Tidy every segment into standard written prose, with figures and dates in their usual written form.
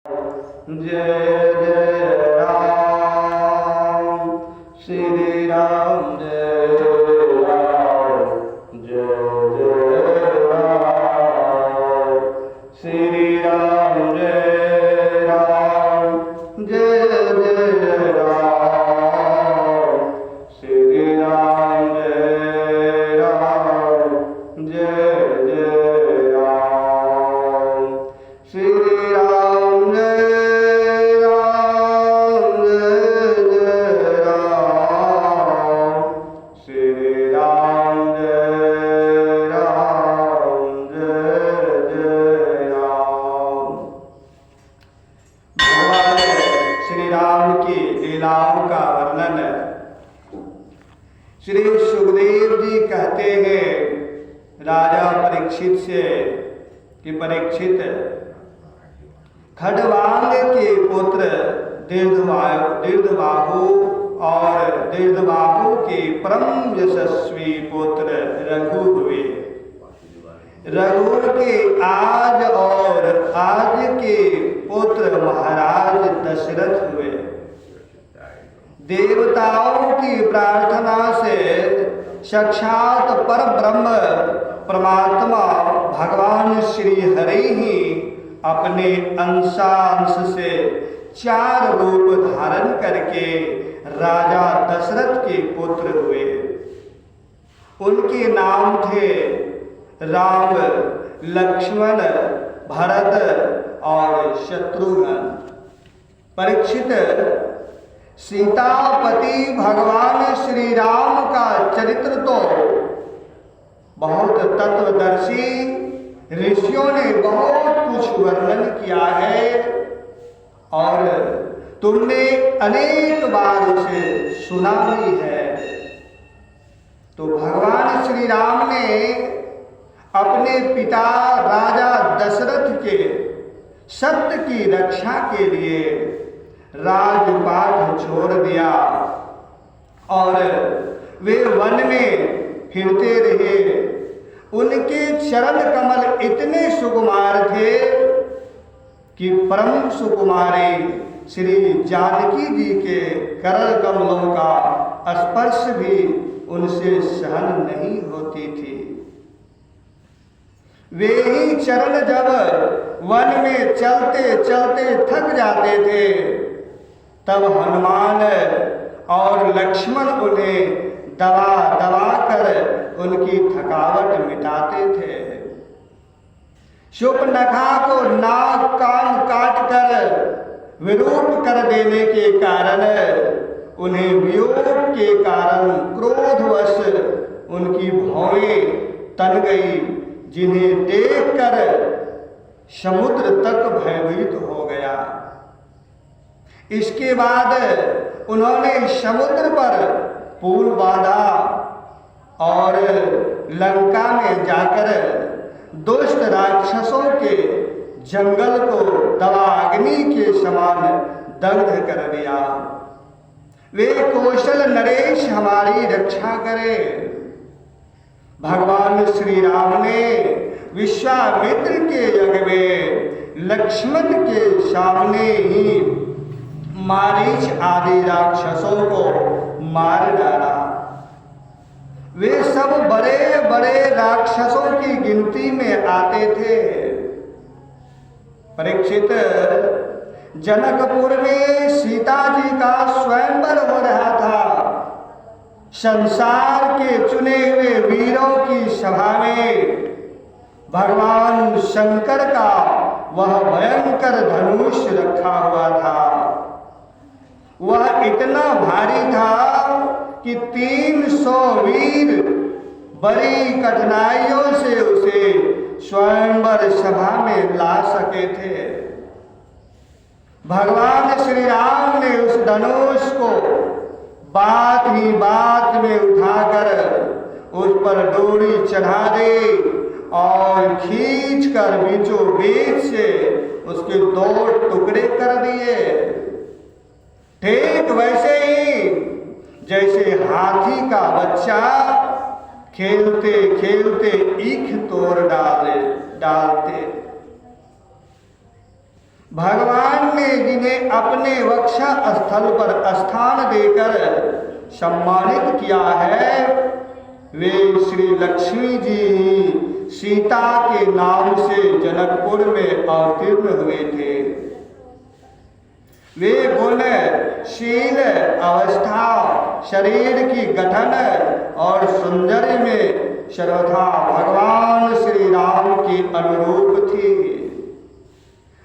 जय जय राम श्री राम जय राम जय जय राम श्री राम जय राम जय जय राम श्री राम जय राम जय जय राम श्री राम श्री सुखदेव जी कहते हैं राजा परीक्षित से कि परीक्षित, खड्वांग के पुत्र दीर्घबाहु और दीर्घबाहु के परम यशस्वी पुत्र रघु हुए। रघु के आज और आज के पुत्र महाराज दशरथ हुए। देवताओं की प्रार्थना से साक्षात पर ब्रह्म परमात्मा भगवान श्री हरि ही अपने अंशांश से 4 रूप धारण करके राजा दशरथ के पुत्र हुए। उनके नाम थे राम, लक्ष्मण, भरत और शत्रुघ्न। परीक्षित, सीतापति भगवान श्री राम का चरित्र तो बहुत तत्वदर्शी ऋषियों ने बहुत कुछ वर्णन किया है और तुमने अनेक बार उसे सुना भी है। तो भगवान श्री राम ने अपने पिता राजा दशरथ के सत्य की रक्षा के लिए राजपाट छोड़ दिया और वे वन में फिरते रहे। उनके चरण कमल इतने सुकुमार थे कि परम सुकुमारी श्री जानकी जी के करल कमलों का स्पर्श भी उनसे सहन नहीं होती थी। वे ही चरण जब वन में चलते चलते थक जाते थे तब हनुमान और लक्ष्मण उन्हें दबा दबा कर उनकी थकावट मिटाते थे। शूर्पणखा को नाक कान काट कर विरूप कर देने के कारण उन्हें वियोग के कारण क्रोधवश उनकी भौएं तन गई, जिन्हें देखकर समुद्र तक भयभीत हो गया। इसके बाद उन्होंने समुद्र पर पुल बांधा और लंका में जाकर दुष्ट राक्षसों के जंगल को दवाग्नि के समान दग्ध कर दिया। वे कौशल नरेश हमारी रक्षा करे। भगवान श्री राम ने विश्वामित्र के यज्ञ में लक्ष्मण के सामने ही मारीच आदि राक्षसों को मार डाला। वे सब बड़े बड़े राक्षसों की गिनती में आते थे। परीक्षित, जनकपुर में सीता जी का स्वयंवर हो रहा था। संसार के चुने हुए वीरों की सभा में भगवान शंकर का वह भयंकर धनुष रखा हुआ था। वह इतना भारी था कि 300 वीर बड़ी कठिनाइयों से उसे स्वयंवर सभा में ला सके थे। भगवान श्री राम ने उस धनुष को बात ही बात में उठाकर उस पर डोरी चढ़ा दी और खींचकर बीचों बीच से उसके 2 टुकड़े कर दिए। ठीक वैसे ही जैसे हाथी का बच्चा खेलते खेलते ईख तोड़ डालते। भगवान ने जिन्हें अपने वक्षा स्थल पर स्थान देकर सम्मानित किया है, वे श्री लक्ष्मी जी सीता के नाम से जनकपुर में अवतीर्ण हुए थे। वे गुण, शील, अवस्था, शरीर की गठन और सौंदर्य में सर्वथा भगवान श्री राम के अनुरूप थी।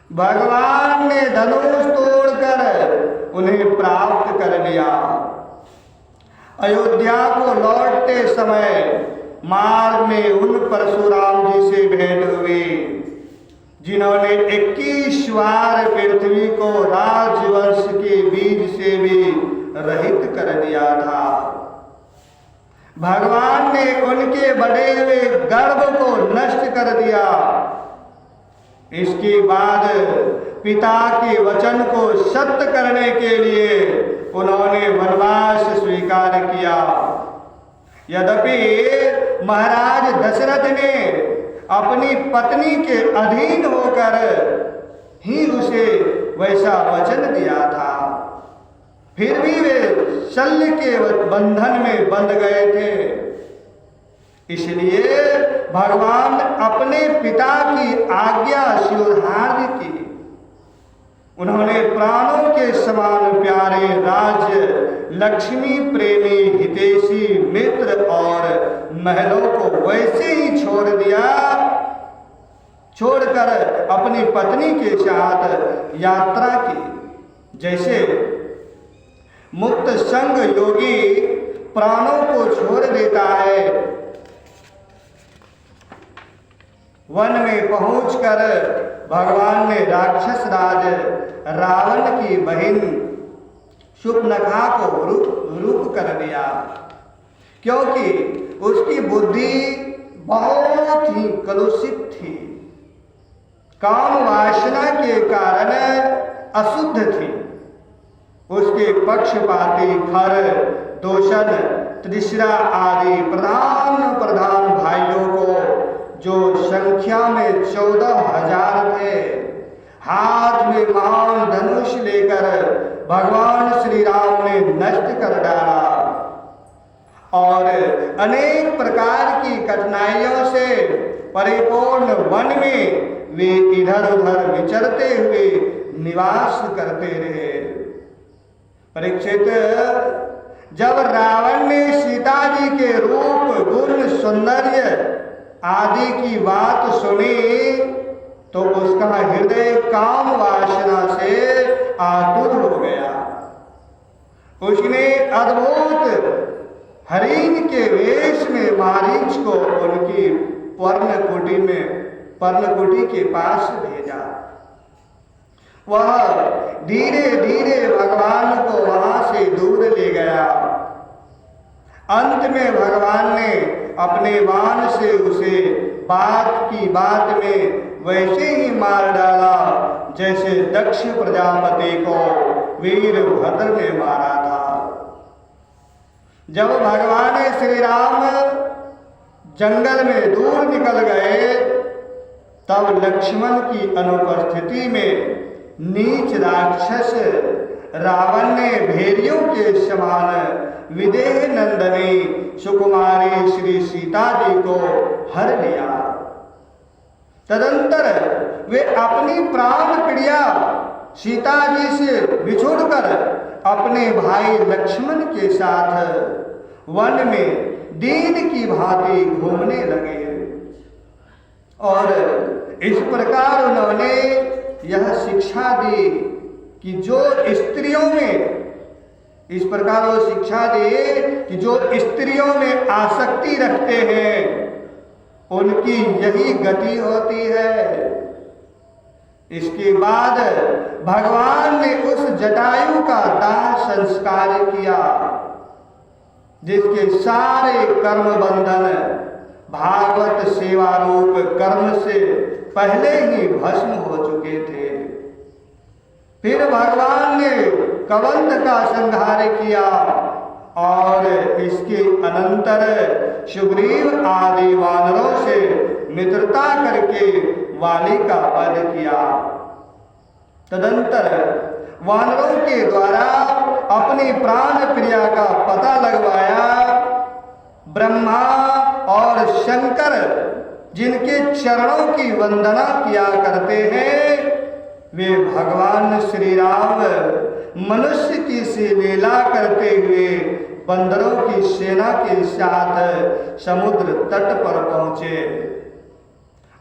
भगवान ने धनुष तोड़कर उन्हें प्राप्त कर लिया। अयोध्या को लौटते समय मार्ग में उन परशुराम जी से भेंट हुई जिन्होंने 21 बार पृथ्वी को राजवंश के बीज से भी रहित कर दिया था। भगवान ने उनके बढ़े हुए गर्भ को नष्ट कर दिया। इसके बाद पिता के वचन को सत्य करने के लिए उन्होंने वनवास स्वीकार किया। यद्यपि महाराज दशरथ ने अपनी पत्नी के अधीन होकर ही उसे वैसा वचन दिया था, फिर भी वे शल्य के बंधन में बंध गए थे। इसलिए भगवान अपने पिता की आज्ञा शिरोधार्य की। उन्होंने प्राणों के समान प्यारे राज्य, लक्ष्मी प्रेमी हितैषी मित्र और महलों को वैसे ही छोड़ दिया, छोड़कर अपनी पत्नी के साथ यात्रा की। जैसे मुक्त संग योगी प्राणों को छोड़ देता है, वन में पहुंचकर भगवान ने राक्षस राज रावण की बहन शूर्पणखा को रूप कर दिया, क्योंकि उसकी बुद्धि बहुत ही कलुषित थी, काम वासना के कारण अशुद्ध थी। उसके पक्षपाती, खर, दोषण, त्रिशरा आदि प्रधान भाइयों को, जो संख्या में 14,000 थे, हाथ में महान धनुष लेकर भगवान श्री राम ने नष्ट कर डाला और अनेक प्रकार की कठिनाइयों से परिपूर्ण वन में वे इधर उधर विचरते हुए निवास करते रहे। परीक्षित, जब रावण ने सीता जी के रूप, गुण, सौंदर्य आदि की बात सुनी तो उसका हृदय काम वासना से आतुर हो गया। उसने अद्भुत हरिण के वेश में मारीच को उनकी पर्णकुटी के पास भेजा। वह धीरे धीरे भगवान को वहां से दूर ले गया। अंत में भगवान ने अपने बाण से उसे बात की बात में वैसे ही मार डाला जैसे दक्ष प्रजापति को वीरभद्र ने मारा था। जब भगवान श्री राम जंगल में दूर निकल गए, तब लक्ष्मण की अनुपस्थिति में नीच राक्षस रावण ने भेड़ियों के समान विदेह नंदनी सुकुमारी श्री सीता जी को हर लिया। तदंतर वे अपनी प्राण प्रिया सीता जी से बिछुड़कर अपने भाई लक्ष्मण के साथ वन में दीन की भांति घूमने लगे और इस प्रकार उन्होंने यह शिक्षा दी कि जो स्त्रियों में इस प्रकार वो शिक्षा दी कि जो स्त्रियों में आसक्ति रखते हैं उनकी यही गति होती है। इसके बाद भगवान ने उस जटायु का दाह संस्कार किया जिसके सारे कर्म बंधन भागवत सेवा रूप कर्म से पहले ही भस्म हो चुके थे। फिर भगवान ने कबंध का संहार किया और इसके अनंतर सुग्रीव आदि वानरों से मित्रता करके वाली का वध किया। तदंतर वानरों के द्वारा अपनी प्राण प्रिया का पता लगवाया। ब्रह्मा और शंकर जिनके चरणों की वंदना किया करते हैं, वे भगवान श्री राम मनुष्य की सी लीला करते हुए बंदरों की सेना के साथ समुद्र तट पर पहुंचे।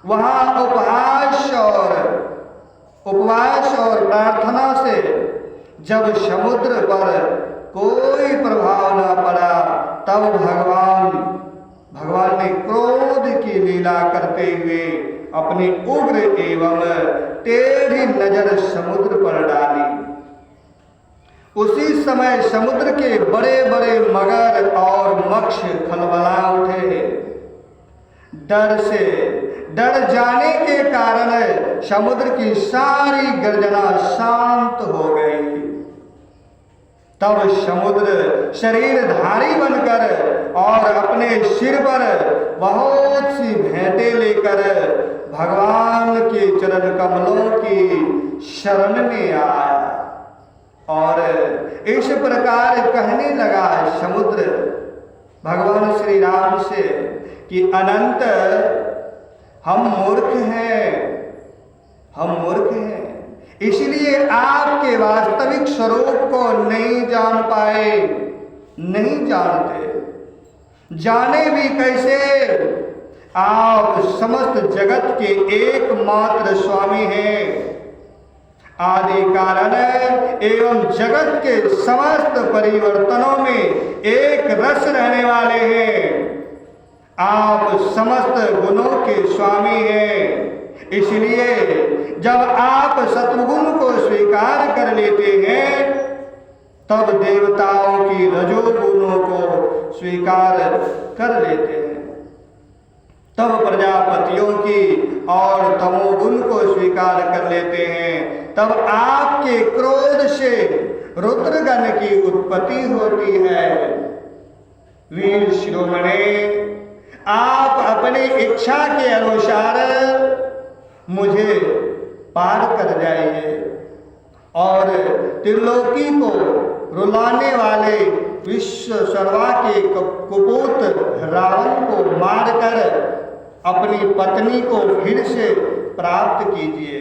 वहां उपवास और प्रार्थना से जब समुद्र पर कोई प्रभाव न पड़ा, तब भगवान ने क्रोध की लीला करते हुए अपनी उग्र एवं टेढ़ी नजर समुद्र पर डाली। उसी समय समुद्र के बड़े बड़े मगर और मत्स्य खलबला उठे। डर जाने के कारण समुद्र की सारी गर्जना शांत हो गई। तब समुद्र शरीरधारी बनकर और अपने सिर पर बहुत सी भेंटें लेकर भगवान के चरण कमलों की शरण में आया और इस प्रकार कहने लगा समुद्र भगवान श्री राम से कि अनंत, हम मूर्ख हैं, इसलिए आपके वास्तविक स्वरूप को नहीं जान पाए, नहीं जानते। जाने भी कैसे? आप समस्त जगत के एकमात्र स्वामी हैं, आदि कारण एवं जगत के समस्त परिवर्तनों में एक रस रहने वाले हैं। आप समस्त गुणों के स्वामी हैं। इसलिए जब आप सत्वगुण को स्वीकार कर लेते हैं, तब देवताओं की रजोगुणों को स्वीकार कर लेते हैं। तब प्रजापतियों की और तमोगुण को स्वीकार कर लेते हैं। तब आपके क्रोध से रुद्रगण की उत्पत्ति होती है। वीर शिरोमणि, आप अपनी इच्छा के अनुसार मुझे पार कर जाइए और त्रिलोकी को रुलाने वाले विश्व सर्वा के कुपूत रावण को मारकर अपनी पत्नी को फिर से प्राप्त कीजिए।